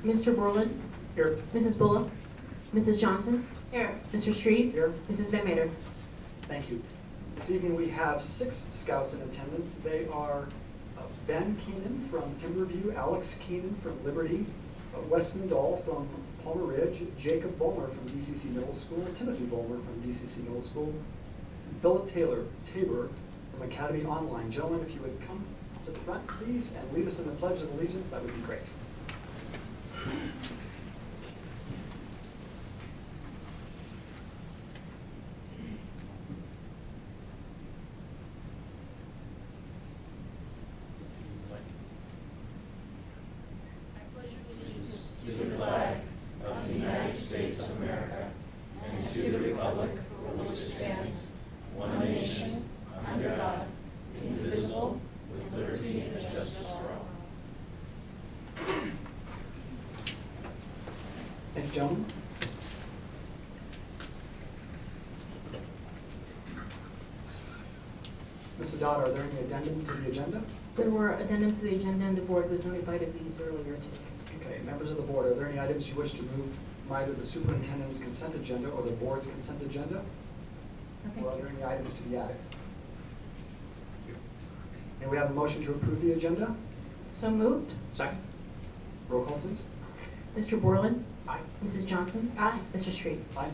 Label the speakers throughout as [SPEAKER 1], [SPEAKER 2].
[SPEAKER 1] Mr. Borland?
[SPEAKER 2] Here.
[SPEAKER 1] Mrs. Bullock? Mrs. Johnson?
[SPEAKER 3] Here.
[SPEAKER 1] Mr. Street?
[SPEAKER 2] Here.
[SPEAKER 1] Mrs. Van Meter?
[SPEAKER 2] Thank you. This evening we have 6 scouts in attendance. They are Ben Keenan from Timberview, Alex Keenan from Liberty, Weston Dahl from Palmer Ridge, Jacob Bulmer from DCC Middle School, Timothy Bulmer from DCC Middle School, and Philip Tabor from Academy Online. Gentlemen, if you would come to the front, please, and lead us in the Pledge of Allegiance, that would be great.
[SPEAKER 4] To the flag of the United States of America and to the republic for which it stands, one nation, under God, indivisible, with liberty and justice for all.
[SPEAKER 2] Thank you, gentlemen. Mr. Dodd, are there any addendum to the agenda?
[SPEAKER 1] There were addendums to the agenda, and the board was notified of these earlier today.
[SPEAKER 2] Okay, members of the board, are there any items you wish to move from either the superintendent's consent agenda or the board's consent agenda?
[SPEAKER 1] Okay.
[SPEAKER 2] Or are there any items to be added? May we have a motion to approve the agenda?
[SPEAKER 1] So moved.
[SPEAKER 2] Second. Roll call, please.
[SPEAKER 1] Mr. Borland?
[SPEAKER 2] Aye.
[SPEAKER 1] Mrs. Johnson? Aye. Mr. Street?
[SPEAKER 2] Aye.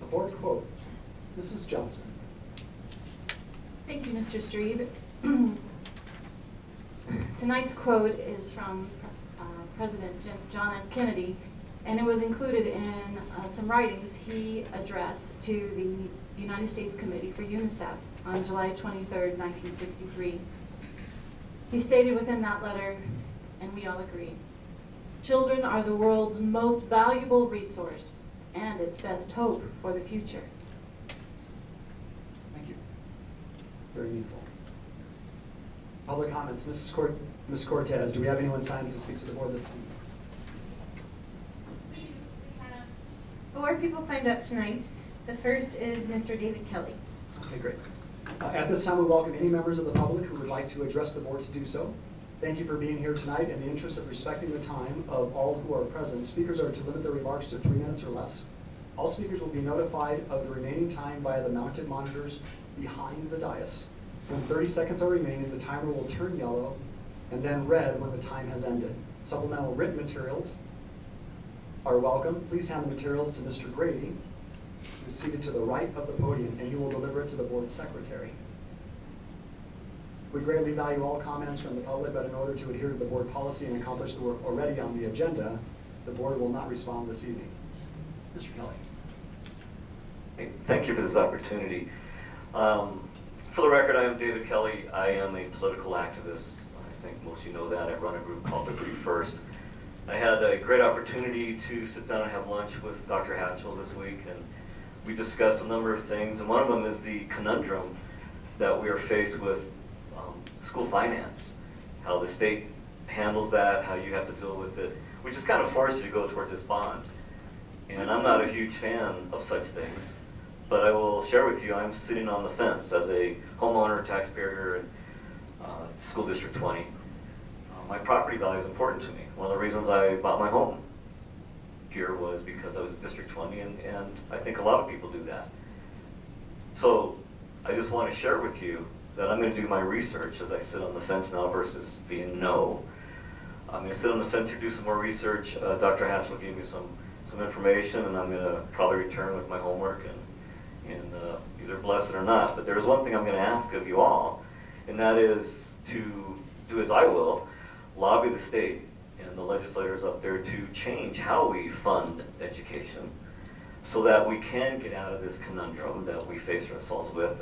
[SPEAKER 2] The board quote, Mrs. Johnson.
[SPEAKER 3] Thank you, Mr. Strebe. Tonight's quote is from President John F. Kennedy, and it was included in some writings he addressed to the United States Committee for UNICEF on July 23rd, 1963. He stated within that letter, and we all agree, children are the world's most valuable resource and its best hope for the future.
[SPEAKER 2] Thank you. Very meaningful. Public comments. Ms. Cortez, do we have anyone signed to speak to the board this evening?
[SPEAKER 5] 4 people signed up tonight. The first is Mr. David Kelly.
[SPEAKER 2] Okay, great. At this time, we welcome any members of the public who would like to address the board to do so. Thank you for being here tonight. In the interest of respecting the time of all who are present, speakers are to limit their remarks to 3 minutes or less. All speakers will be notified of the remaining time via the mounted monitors behind the dais. When 30 seconds are remaining, the timer will turn yellow and then red when the time has ended. Supplemental written materials are welcome. Please hand the materials to Mr. Grady, who's seated to the right of the podium, and he will deliver it to the board secretary. We greatly value all comments from the public, but in order to adhere to the board policy and accomplish the work already on the agenda, the board will not respond this evening. Mr. Kelly.
[SPEAKER 6] Hey, thank you for this opportunity. For the record, I am David Kelly. I am a political activist. I think most of you know that. I run a group called Liberty First. I had a great opportunity to sit down and have lunch with Dr. Hatchell this week, and we discussed a number of things, and one of them is the conundrum that we are faced with school finance, how the state handles that, how you have to deal with it, which has kind of forced you to go towards this bond. And I'm not a huge fan of such things, but I will share with you, I'm sitting on the fence as a homeowner, taxpayer in School District 20. My property value is important to me. One of the reasons I bought my home here was because I was District 20, and I think a lot of people do that. So I just want to share with you that I'm going to do my research as I sit on the fence now versus being no. I'm going to sit on the fence here, do some more research. Dr. Hatchell gave me some information, and I'm going to probably return with my homework and either bless it or not. But there's one thing I'm going to ask of you all, and that is to do as I will, lobby the state and the legislators up there to change how we fund education so that we can get out of this conundrum that we face ourselves with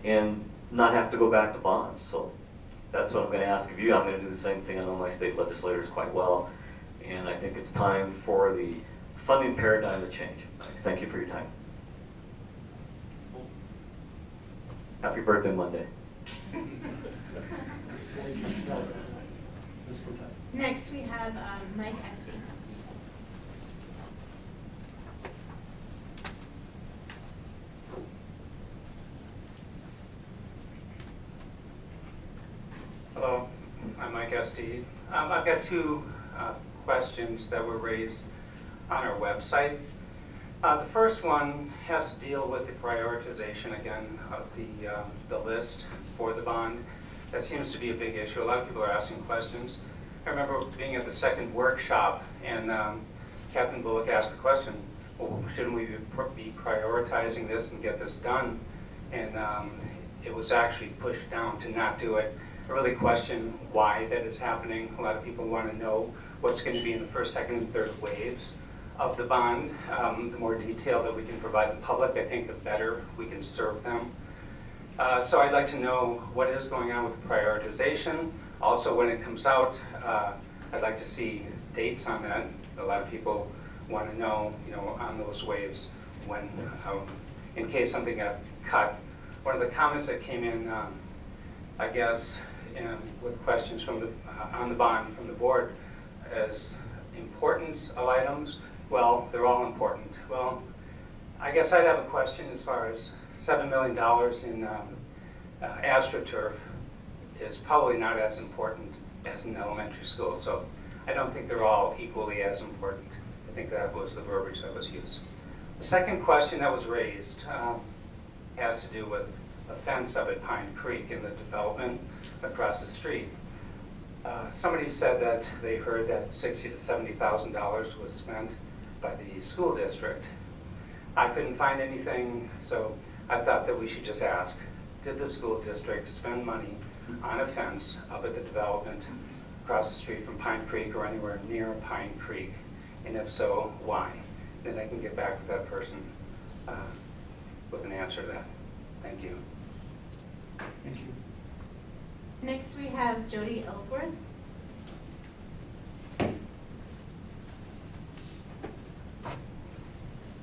[SPEAKER 6] and not have to go back to bonds. So that's what I'm going to ask of you. I'm going to do the same thing. I know my state legislators quite well, and I think it's time for the funding paradigm to change. Thank you for your time. Happy birthday Monday.
[SPEAKER 5] Next, we have Mike Esty.
[SPEAKER 7] Hello, I'm Mike Esty. ASD. I've got two questions that were raised on our website. The first one has to deal with the prioritization again of the list for the bond. That seems to be a big issue. A lot of people are asking questions. I remember being at the second workshop, and Captain Bullock asked the question, well, shouldn't we be prioritizing this and get this done? And it was actually pushed down to not do it. I really question why that is happening. A lot of people want to know what's going to be in the first, second, and third waves of the bond. The more detail that we can provide the public, I think the better we can serve them. So I'd like to know what is going on with the prioritization. Also, when it comes out, I'd like to see dates on that. A lot of people want to know, on those waves when, in case something got cut. One of the comments that came in, I guess, with questions from on the bond from the board is importance of items. Well, they're all important. Well, I guess I'd have a question as far as $7 million in AstroTurf is probably not as important as an elementary school. So I don't think they're all equally as important. I think that was the verbiage that was used. The second question that was raised has to do with a fence up at Pine Creek in the development across the street. Somebody said that they heard that $60,000 to $70,000 was spent by the school district. I couldn't find anything, so I thought that we should just ask, did the school district spend money on a fence up at the development across the street from Pine Creek or anywhere near Pine Creek? And if so, why? Then I can get back with that person with an answer to that. Thank you.
[SPEAKER 2] Thank you.
[SPEAKER 5] Next we have Jody Ellsworth.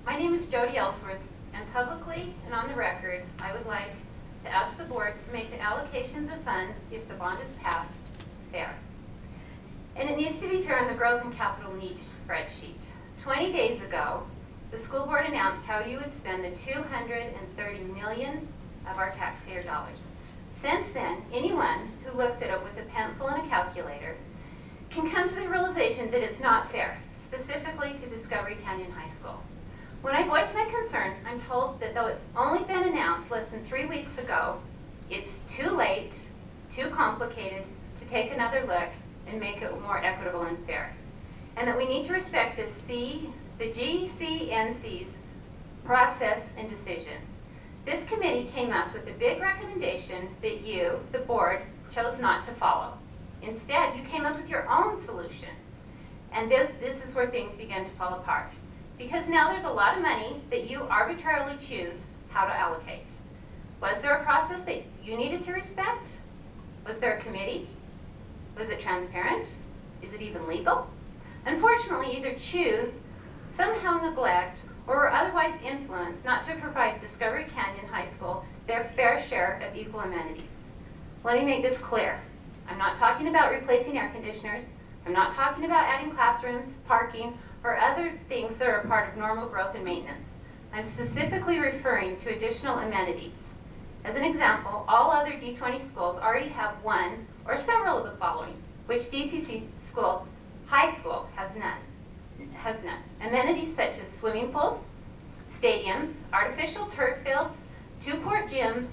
[SPEAKER 8] My name is Jody Ellsworth, and publicly and on the record, I would like to ask the board to make the allocations of funds, if the bond is passed, fair. And it needs to be fair on the growth and capital needs spreadsheet. 20 days ago, the school board announced how you would spend the $230 million of our taxpayer dollars. Since then, anyone who looks at it with a pencil and a calculator can come to the realization that it's not fair, specifically to Discovery Canyon High School. When I voice my concern, I'm told that though it's only been announced less than 3 weeks ago, it's too late, too complicated to take another look and make it more equitable and fair. And that we need to respect the GCNC's process and decision. This committee came up with a big recommendation that you, the board, chose not to follow. Instead, you came up with your own solutions. And this is where things began to fall apart. Because now there's a lot of money that you arbitrarily choose how to allocate. Was there a process that you needed to respect? Was there a committee? Was it transparent? Is it even legal? Unfortunately, either choose, somehow neglect, or otherwise influence not to provide Discovery Canyon High School their fair share of equal amenities. Let me make this clear. I'm not talking about replacing air conditioners. I'm not talking about adding classrooms, parking, or other things that are a part of normal growth and maintenance. I'm specifically referring to additional amenities. As an example, all other D20 schools already have one or several of the following, which DCC school, high school has none. Amenities such as swimming pools, stadiums, artificial turf fields, 2-court gyms,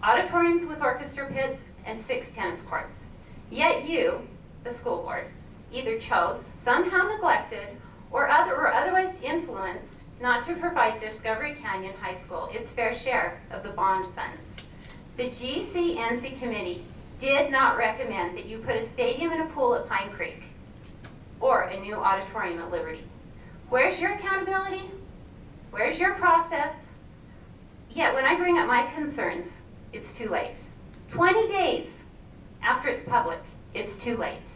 [SPEAKER 8] auditoriums with orchestra pits, and 6 tennis courts. Yet you, the school board, either chose, somehow neglected, or otherwise influenced not to provide Discovery Canyon High School its fair share of the bond funds. The GCNC committee did not recommend that you put a stadium and a pool at Pine Creek or a new auditorium at Liberty. Where's your accountability? Where's your process? Yet when I bring up my concerns, it's too late. 20 days after it's public, it's too late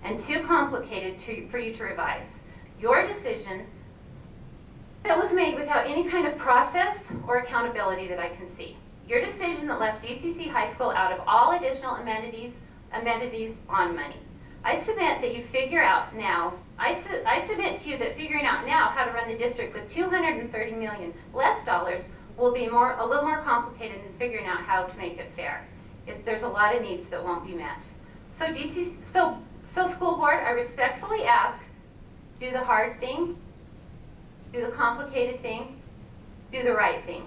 [SPEAKER 8] and too complicated for you to revise. Your decision that was made without any kind of process or accountability that I can see. Your decision that left DCC High School out of all additional amenities on money. I submit that you figure out now, I submit to you that figuring out now how to run the district with $230 million less dollars will be a little more complicated than figuring out how to make it fair. There's a lot of needs that won't be met. So school board, I respectfully ask, do the hard thing, do the complicated thing, do the right thing,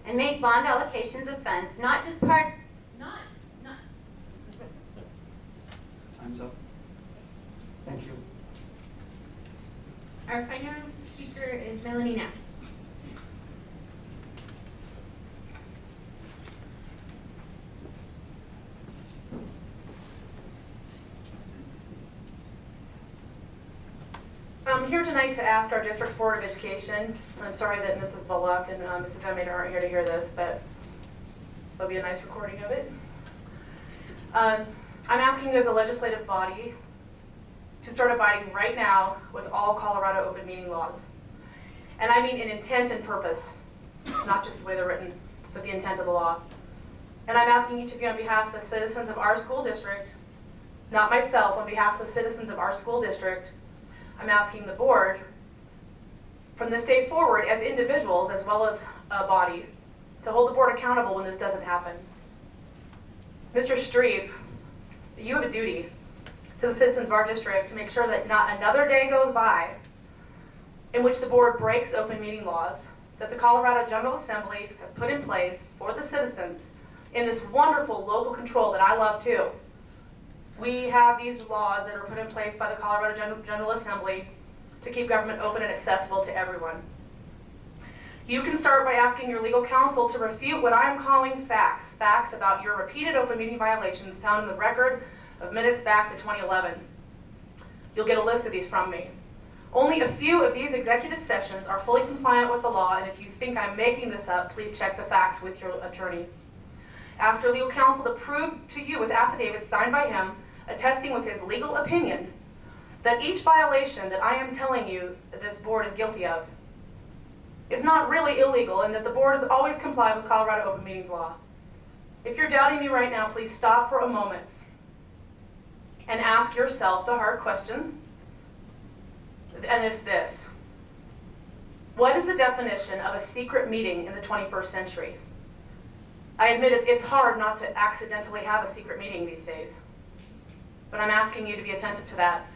[SPEAKER 8] and make bond allocations of funds, not just part, not.
[SPEAKER 2] Time's up. Thank you.
[SPEAKER 5] Our final speaker is Melanie Knapp.
[SPEAKER 9] I'm here tonight to ask our district's Board of Education. I'm sorry that Mrs. Bullock and Mrs. Hemader aren't here to hear this, but there'll be a nice recording of it. I'm asking you as a legislative body to start abiding right now with all Colorado open meeting laws. And I mean in intent and purpose, not just the way they're written, but the intent of the law. And I'm asking each of you on behalf of the citizens of our school district, not myself, on behalf of the citizens of our school district, I'm asking the board, from this day forward, as individuals as well as a body, to hold the board accountable when this doesn't happen. Mr. Streep, you have a duty to the citizens of our district to make sure that not another day goes by in which the board breaks open meeting laws that the Colorado General Assembly has put in place for the citizens in this wonderful local control that I love too. We have these laws that are put in place by the Colorado General Assembly to keep government open and accessible to everyone. You can start by asking your legal counsel to refute what I'm calling facts about your repeated open meeting violations found in the record of minutes back to 2011. You'll get a list of these from me. Only a few of these executive sessions are fully compliant with the law, and if you think I'm making this up, please check the facts with your attorney. Ask your legal counsel to prove to you with affidavits signed by him attesting with his legal opinion that each violation that I am telling you that this board is guilty of is not really illegal and that the board has always complied with Colorado Open Meetings law. If you're doubting me right now, please stop for a moment and ask yourself the hard question, and it's this. What is the definition of a secret meeting in the 21st century? I admit it's hard not to accidentally have a secret meeting these days, but I'm asking you to be attentive to that.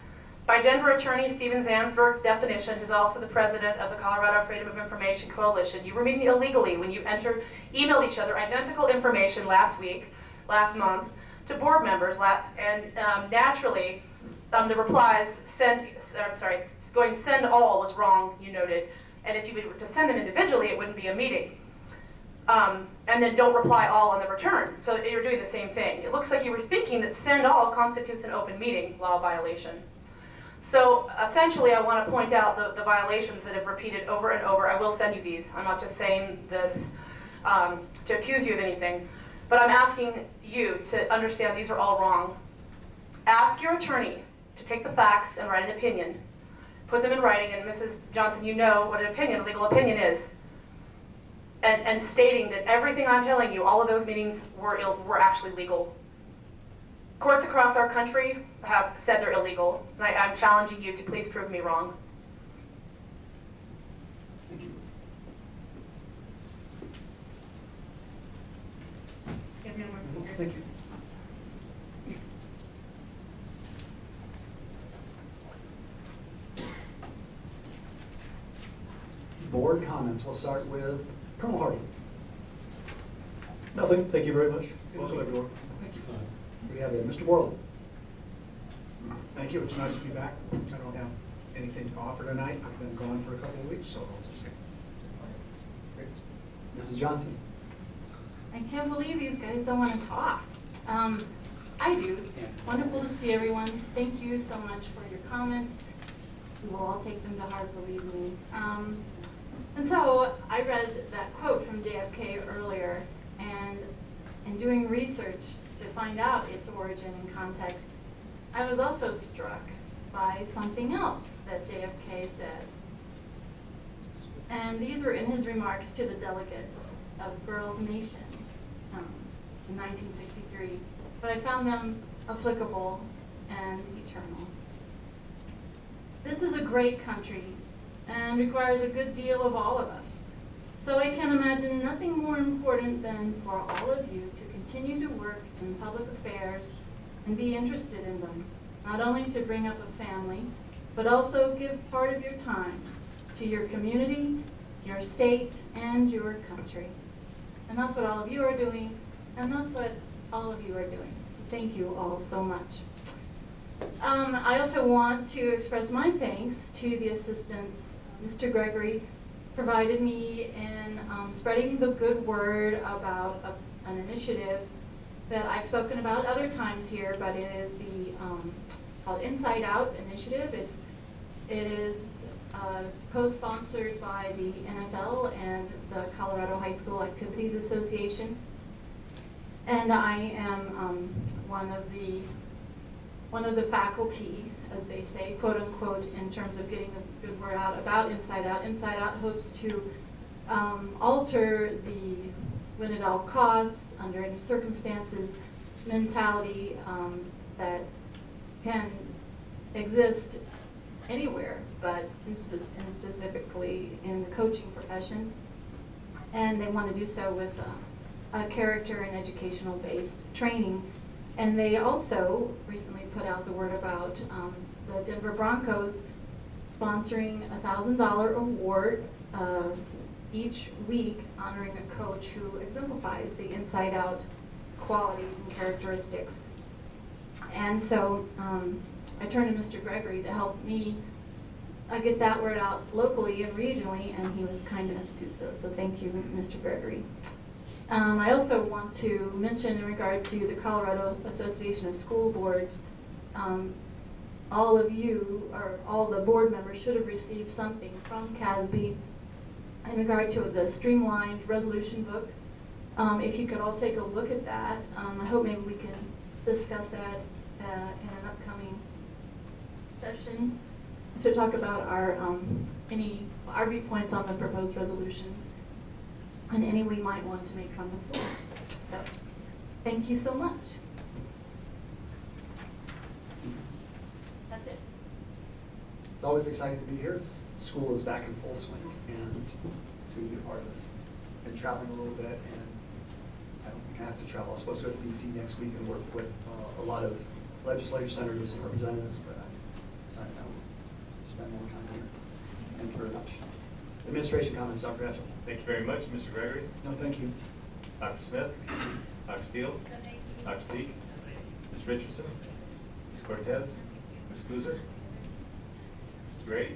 [SPEAKER 9] By Denver attorney Steven Zansberg's definition, who's also the president of the Colorado Freedom of Information Coalition, you were meeting illegally when you emailed each other identical information last month, to board members, and naturally, the replies send all was wrong, you noted, and if you were to send them individually, it wouldn't be a meeting. And then don't reply all on the return. So you're doing the same thing. It looks like you were thinking that send all constitutes an open meeting law violation. So essentially, I want to point out the violations that have repeated over and over. I will send you these. I'm not just saying this to accuse you of anything, but I'm asking you to understand these are all wrong. Ask your attorney to take the facts and write an opinion. Put them in writing, and Mrs. Johnson, you know what an opinion, a legal opinion is. And stating that everything I'm telling you, all of those meetings were actually legal. Courts across our country have said they're illegal, and I'm challenging you to please prove me wrong.
[SPEAKER 2] Thank you.
[SPEAKER 5] You have no more speakers.
[SPEAKER 2] Thank you. Board comments. We'll start with Colonel Hardy.
[SPEAKER 10] Nothing. Thank you very much. Welcome, everyone.
[SPEAKER 2] Thank you. We have Mr. Worley.
[SPEAKER 11] Thank you. It's nice to be back. I don't have anything to offer tonight. I've been gone for a couple of weeks, so I'll just
[SPEAKER 2] Great. Mrs. Johnson.
[SPEAKER 3] I can't believe these guys don't want to talk. I do. Wonderful to see everyone. Thank you so much for your comments. We will all take them to heart, believe me. And so I read that quote from JFK earlier, and in doing research to find out its origin and context, I was also struck by something else that JFK said. And these were in his remarks to the delegates of Girls Nation in 1963. But I found them applicable and eternal. This is a great country and requires a good deal of all of us. So I can imagine nothing more important than for all of you to continue to work in public affairs and be interested in them, not only to bring up a family, but also give part of your time to your community, your state, and your country. And that's what all of you are doing, and that's what all of you are doing. So thank you all so much. I also want to express my thanks to the assistance Mr. Gregory provided me in spreading the good word about an initiative that I've spoken about other times here, but it is the called Inside Out Initiative. It is co-sponsored by the NFL and the Colorado High School Activities Association, and I am one of the faculty, as they say, quote unquote, in terms of getting the good word out about Inside Out. Inside Out hopes to alter the win at all costs, under any circumstances, mentality that can exist anywhere, but and specifically in the coaching profession. And they want to do so with a character and educational based training. And they also recently put out the word about the Denver Broncos sponsoring a $1,000 award each week, honoring a coach who exemplifies the inside out qualities and characteristics. And so I turned to Mr. Gregory to help me get that word out locally and regionally, and he was kind enough to do so. So thank you, Mr. Gregory. I also want to mention in regard to the Colorado Association of School Boards, all of you, or all the board members, should have received something from CASB in regard to the streamlined resolution book. If you could all take a look at that, I hope maybe we can discuss that in an upcoming session to talk about our viewpoints on the proposed resolutions and any we might want to make from the floor. So, thank you so much. That's it.
[SPEAKER 2] It's always exciting to be here. School is back in full swing, and it's going to be a part of this. Been traveling a little bit, and I don't think I have to travel. I'm supposed to go to DC next week and work with a lot of legislators, senators, and representatives, but I'm excited to spend more time here. Thank you very much. Administration comments, Dr. Hatchell.
[SPEAKER 10] Thank you very much, Mr. Gregory.
[SPEAKER 11] No, thank you.
[SPEAKER 10] Dr. Smith. Dr. Fields. Dr. Teague. Ms. Richardson. Ms. Cortez. Ms. Kuzer. Mr. Grady.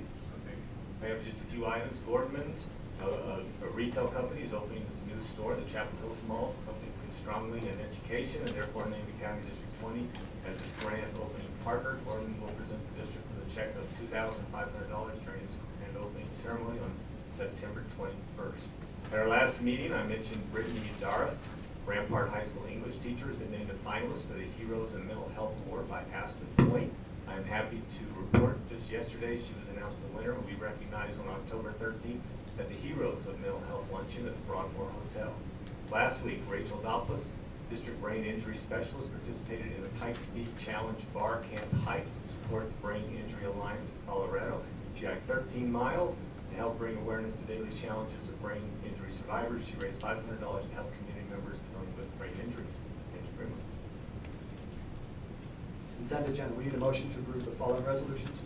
[SPEAKER 10] I have just a few items. Gordman's, a retail company, is opening its new store in the Chapel Hills Mall. The company believes strongly in education and therefore named the County District 20 as its grand opening partner. Gordman will present the district with a check of $2,500 during its grand opening ceremony on September 21st. At our last meeting, I mentioned Brittany Udaris, Rampart High School English teacher, has been named a finalist for the Heroes in Mental Health Award by Aspen Point. I am happy to report just yesterday she was announced the winner, and we recognized on October 13th at the Heroes of Mental Health Luncheon at the Broadmoor Hotel. Last week, Rachel Dopples, District Brain Injury Specialist, participated in the Pikes Peak Challenge Bar Camp Hike to support the Brain Injury Alliance of Colorado. She hiked 13 miles to help bring awareness to daily challenges of brain injury survivors. She raised $500 to help community members dealing with brain injuries. Thank you very much.
[SPEAKER 2] Consent agenda. We need a motion to approve the following resolutions.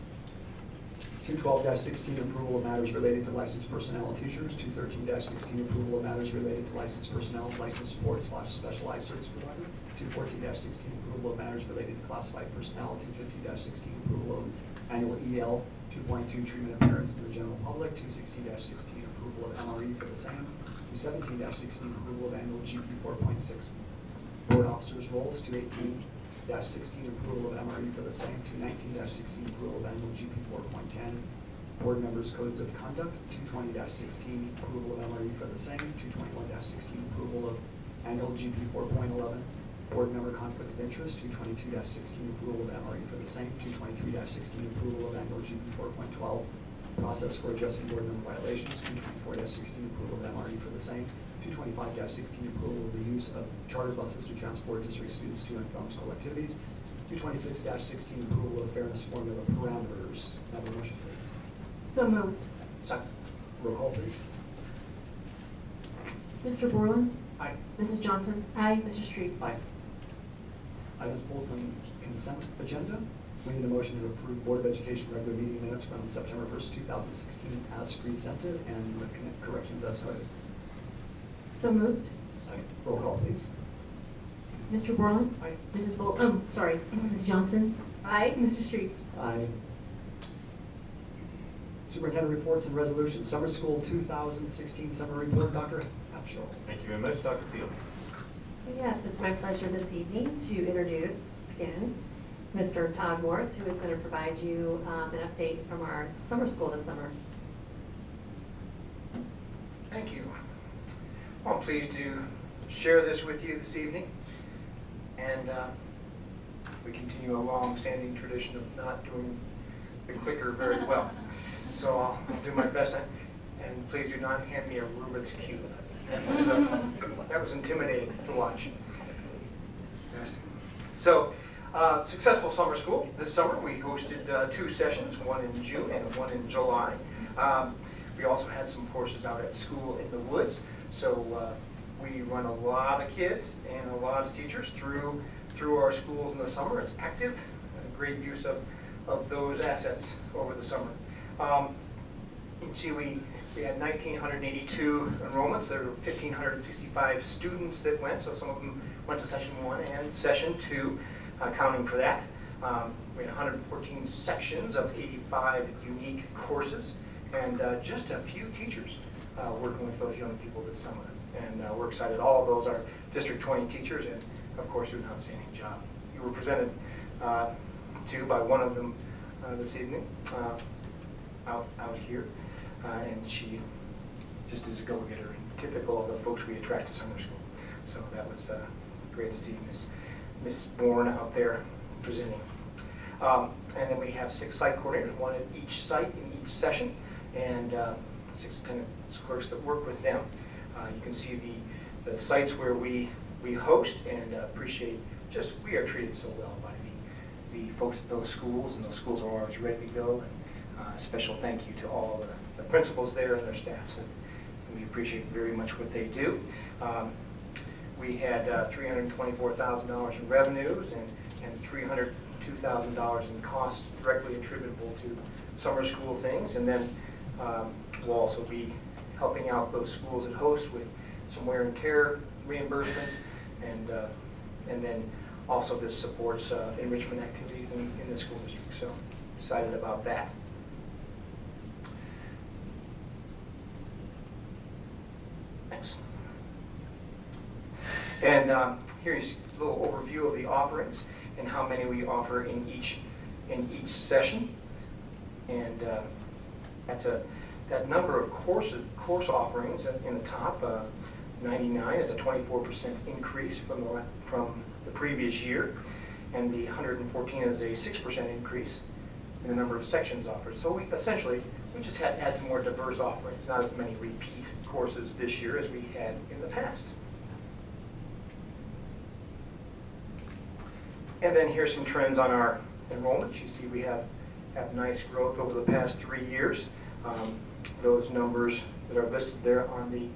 [SPEAKER 2] 212-16, approval of matters relating to licensed personnel and teachers. 213-16, approval of matters relating to licensed personnel, licensed support / specialized service provider. 214-16, approval of matters relating to classified personnel. 215-16, approval of annual EL 2.2 treatment of parents to the general public. 216-16, approval of MRE for the same. 217-16, approval of annual GP 4.6 board officers roles. 218-16, approval of MRE for the same. 219-16, approval of annual GP 4.10 board members' codes of conduct. 220-16, approval of MRE for the same. 221-16, approval of annual GP 4.11 board member conflict of interest. 222-16, approval of MRE for the same. 223-16, approval of annual GP 4.12 process for addressing board member violations. 224-16, approval of MRE for the same. 225-16, approval of the use of charter buses to transport district students to and from school activities. 226-16, approval of fairness formula parameters. Have a motion, please.
[SPEAKER 3] So moved.
[SPEAKER 2] Second. Roll call, please.
[SPEAKER 1] Mr. Borland?
[SPEAKER 11] Aye.
[SPEAKER 1] Mrs. Johnson?
[SPEAKER 3] Aye.
[SPEAKER 1] Mr. Street?
[SPEAKER 2] Aye. Items pulled from consent agenda. We need a motion to approve Board of Education regular meeting minutes from September 1st, 2016 as presented and with corrections as noted.
[SPEAKER 1] So moved.
[SPEAKER 2] Second. Roll call, please.
[SPEAKER 1] Mr. Borland?
[SPEAKER 2] Aye.
[SPEAKER 1] Mrs. Mrs. Johnson?
[SPEAKER 3] Aye.
[SPEAKER 1] Mr. Street?
[SPEAKER 2] Aye. Superintendent reports and resolutions. Summer School 2016 Summer Report, Dr. Hatchell.
[SPEAKER 10] Thank you very much, Dr. Field.
[SPEAKER 12] Yes, it's my pleasure this evening to introduce again Mr. Todd Morris, who is going to provide you an update from our summer school this summer.
[SPEAKER 13] Thank you. Well, I'm pleased to share this with you this evening. And we continue a long-standing tradition of not doing the clicker very well. So I'll do my best. And please do not hand me a Rubik's Cube. That was intimidating to watch. Yes. So, successful summer school. This summer we hosted 2 sessions, one in June and one in July. We also had some courses out at school in the woods. So we run a lot of kids and a lot of teachers through our schools in the summer. It's active, and a great use of those assets over the summer. You can see we had 1,982 enrollments. There were 1,565 students that went, so some of them went to session 1 and session 2, accounting for that. We had 114 sections of 85 unique courses, and just a few teachers working with those young people this summer. And we're excited. All of those are District 20 teachers, and of course do an outstanding job. You were presented to by one of them this evening out here, and she just is a go-getter and typical of the folks we attract to summer school. So that was great to see Miss Bourne out there presenting. And then we have 6 site coordinators, 1 at each site in each session, and 6 attendance clerks that work with them. You can see the sites where we host and appreciate we are treated so well by the folks at those schools, and those schools are always ready to go. And special thank you to all the principals there and their staffs. And we appreciate very much what they do. We had $324,000 in revenues and $302,000 in costs directly attributable to summer school things. And then we'll also be helping out those schools that host with some wear and tear reimbursements, and then also this supports enrichment activities in the school district. So excited about that. Thanks. And here's a little overview of the offerings and how many we offer in each session. And that number of course offerings in the top, 99 is a 24% increase from the previous year, and the 114 is a 6% increase in the number of sections offered. So we just had to add some more diverse offerings, not as many repeat courses this year as we had in the past. And then here's some trends on our enrollment. You see we have nice growth over the past 3 years. Those numbers that are listed there on the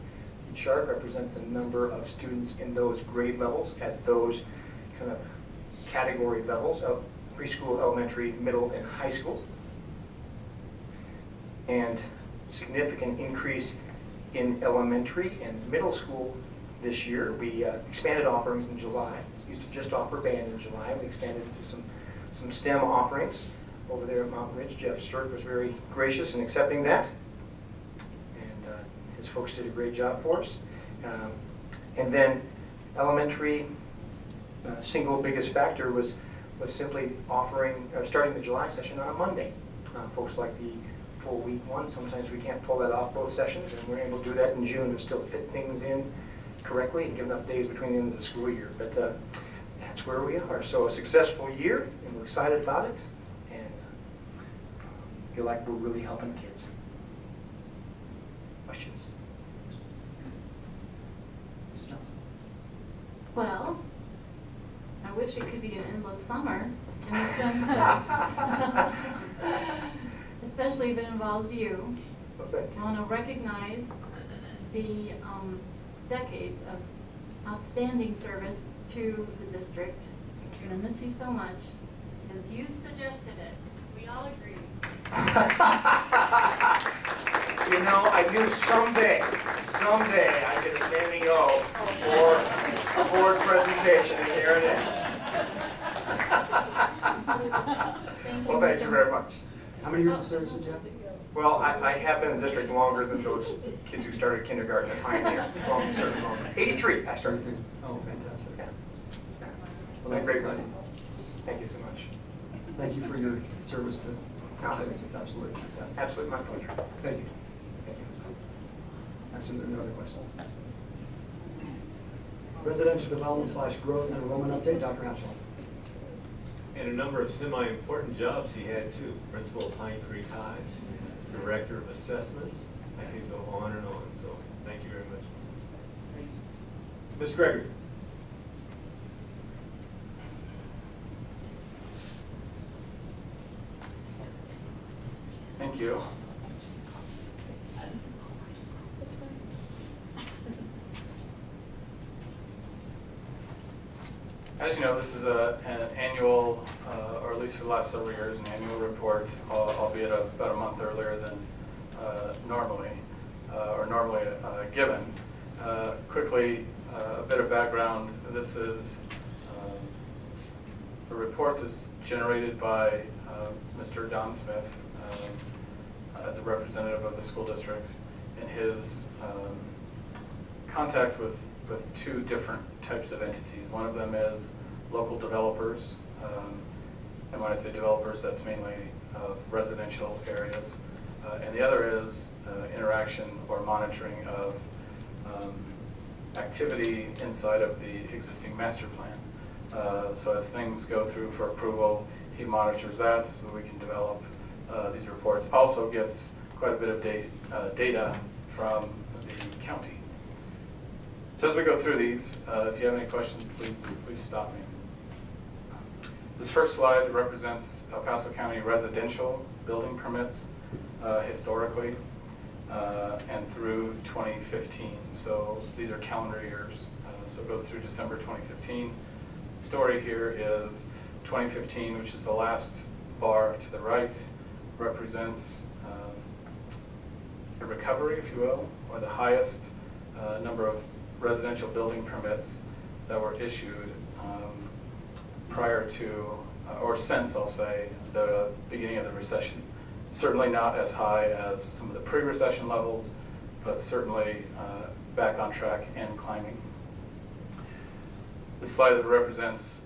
[SPEAKER 13] chart represent the number of students in those grade levels at those kind of category levels of preschool, elementary, middle, and high school. And significant increase in elementary and middle school this year. We expanded offerings in July. We used to just offer band in July. We expanded to some STEM offerings over there at Mountain Ridge. Jeff Sturck was very gracious in accepting that. And his folks did a great job for us. And then elementary, single biggest factor was simply offering, starting the July session on a Monday. Folks like the full week one. Sometimes we can't pull that off both sessions, and we're able to do that in June and still fit things in correctly and give enough days between the end of the school year. But that's where we are. So a successful year, and we're excited about it, and feel like we're really helping kids. Questions? Mrs. Johnson?
[SPEAKER 3] Well, I wish it could be an endless summer in the sense that, especially if it involves you.
[SPEAKER 13] Okay.
[SPEAKER 3] I want to recognize the decades of outstanding service to the district. You're going to miss you so much.
[SPEAKER 14] because you suggested it. We all agree.
[SPEAKER 13] You know, I knew someday I'd get a standing O for a board presentation, and here it is. Well, thank you very much.
[SPEAKER 2] How many years of service did you have?
[SPEAKER 13] Well, I have been in the district longer than those kids who started kindergarten at Pioneer. Certainly longer. 83, I started.
[SPEAKER 2] Oh, fantastic.
[SPEAKER 13] Yeah.
[SPEAKER 2] Well, that's
[SPEAKER 13] Great
[SPEAKER 2] exciting.
[SPEAKER 13] Thank you so much.
[SPEAKER 2] Thank you for your service to athletics. It's absolutely fantastic.
[SPEAKER 13] Absolutely, my pleasure.
[SPEAKER 2] Thank you. I assume there are no other questions. Residential development / growth and enrollment update, Dr. Hatchell.
[SPEAKER 10] And a number of semi-important jobs he had too. Principal of Pine Creek High, Director of Assessment. I could go on and on, so thank you very much. Ms. Gregory.
[SPEAKER 15] Thank you. As you know, this is an annual, or at least for the last several years, an annual report, albeit about a month earlier than normally given. Quickly, a bit of background. This is a report that's generated by Mr. Don Smith as a representative of the school district in his contact with two different types of entities. One of them is local developers, and when I say developers, that's mainly residential areas, and the other is interaction or monitoring of activity inside of the existing master plan. So as things go through for approval, he monitors that so we can develop these reports. Also gets quite a bit of data from the county. So as we go through these, if you have any questions, please stop me. This first slide represents El Paso County residential building permits historically and through 2015. So these are calendar years. So it goes through December 2015. The story here is 2015, which is the last bar to the right, represents a recovery, if you will, or the highest number of residential building permits that were issued prior to, or since, I'll say, the beginning of the recession. Certainly not as high as some of the pre-recession levels, but certainly back on track and climbing. This slide represents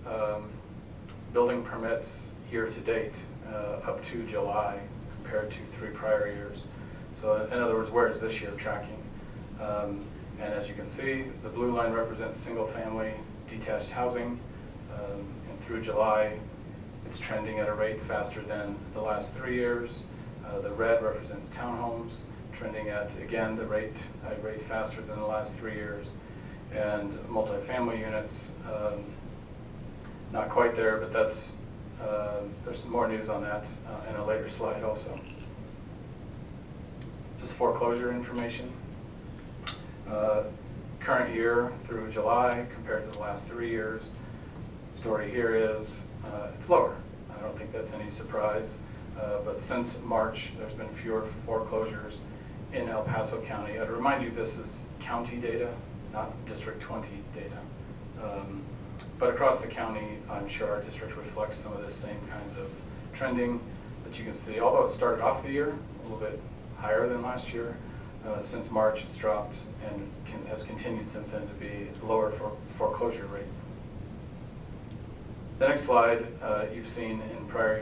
[SPEAKER 15] building permits year to date up to July compared to 3 prior years. So in other words, where is this year tracking? And as you can see, the blue line represents single-family detached housing. And through July, it's trending at a rate faster than the last 3 years. The red represents townhomes, trending at, again, the rate faster than the last 3 years. And multifamily units, not quite there, but that's there's some more news on that in a later slide also. This is foreclosure information. Current year through July compared to the last 3 years. Story here is it's lower. I don't think that's any surprise. But since March, there's been fewer foreclosures in El Paso County. I'd remind you this is county data, not District 20 data. But across the county, I'm sure our district reflects some of the same kinds of trending that you can see. Although it started off the year a little bit higher than last year, since March it's dropped and has continued since then to be lower for foreclosure rate. The next slide you've seen in prior